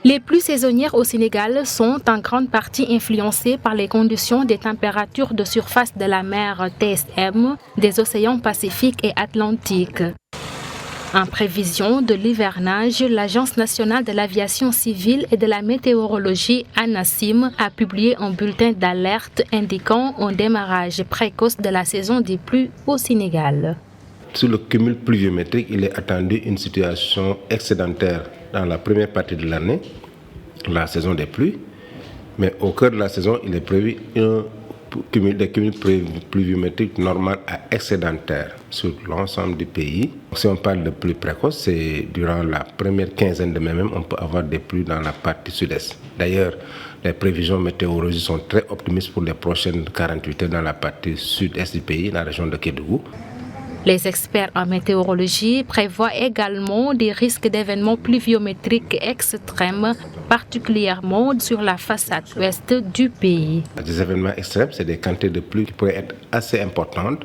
Les pluies saisonnières au Sénégal sont en grande partie influencées par les conditions des températures de surface de la mer TSM, des océans Pacifique et Atlantique. En prévision de l'hivernage, l'Agence nationale de l'aviation civile et de la météorologie, ANACIM, a publié un bulletin d'alerte indiquant un démarrage précoce de la saison des pluies au Sénégal. Sur le cumul pluviométrique, il est attendu une situation excédentaire dans la première partie de l'année, la saison des pluies, mais au cœur de la saison, il est prévu des cumuls pluviométriques normal à excédentaire sur l'ensemble du pays. Si on parle de pluies précoces, c'est durant la première quinzaine de mai même, on peut avoir des pluies dans la partie sud-est. D'ailleurs, les prévisions météorologiques sont très optimistes pour les prochaines 48 heures dans la partie sud-est du pays, la région de Kédougou. Les experts en météorologie prévoient également des risques d'événements pluviométriques extrêmes, particulièrement sur la façade ouest du pays. Des événements extrêmes, c'est des quantités de pluie qui pourraient être assez importantes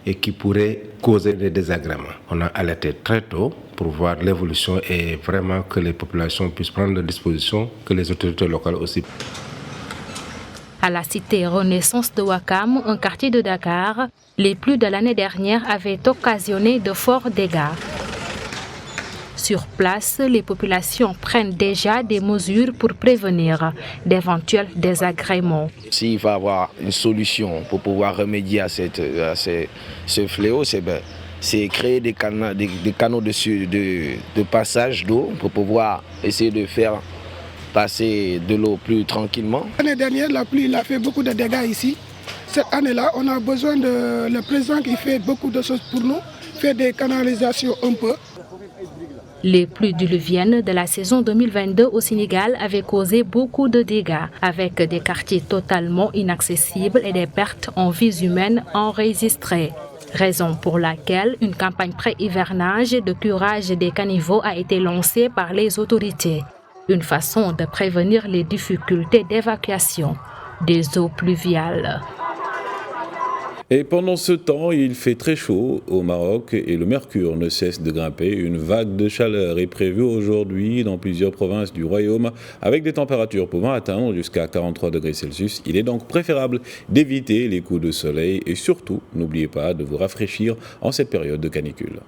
et qui pourraient causer des désagréments. On a alerté très tôt pour voir l'évolution et vraiment que les populations puissent prendre des dispositions, que les autorités locales aussi. À la cité Renaissance de Ouakam, un quartier de Dakar, les pluies de l'année dernière avaient occasionné de forts dégâts. Sur place, les populations prennent déjà des mesures pour prévenir d'éventuels désagréments. S'il va y avoir une solution pour pouvoir remédier à ce fléau, c'est créer des canaux de passage d'eau pour pouvoir essayer de faire passer de l'eau plus tranquillement. L'année dernière, la pluie a fait beaucoup de dégâts ici. Cette année-là, on a besoin de le président qui fait beaucoup de choses pour nous, fait des canalisations un peu. Les pluies diluviennes de la saison 2022 au Sénégal avaient causé beaucoup de dégâts, avec des quartiers totalement inaccessibles et des pertes en vies humaines enregistrées. Raison pour laquelle une campagne pré-hivernage de curage des caniveaux a été lancée par les autorités. Une façon de prévenir les difficultés d'évacuation des eaux pluviales. Et pendant ce temps, il fait très chaud au Maroc et le mercure ne cesse de grimper. Une vague de chaleur est prévue aujourd'hui dans plusieurs provinces du royaume avec des températures pouvant atteindre jusqu'à 43 degrés Celsius. Il est donc préférable d'éviter les coups de soleil et surtout, n'oubliez pas de vous rafraîchir en cette période de canicule.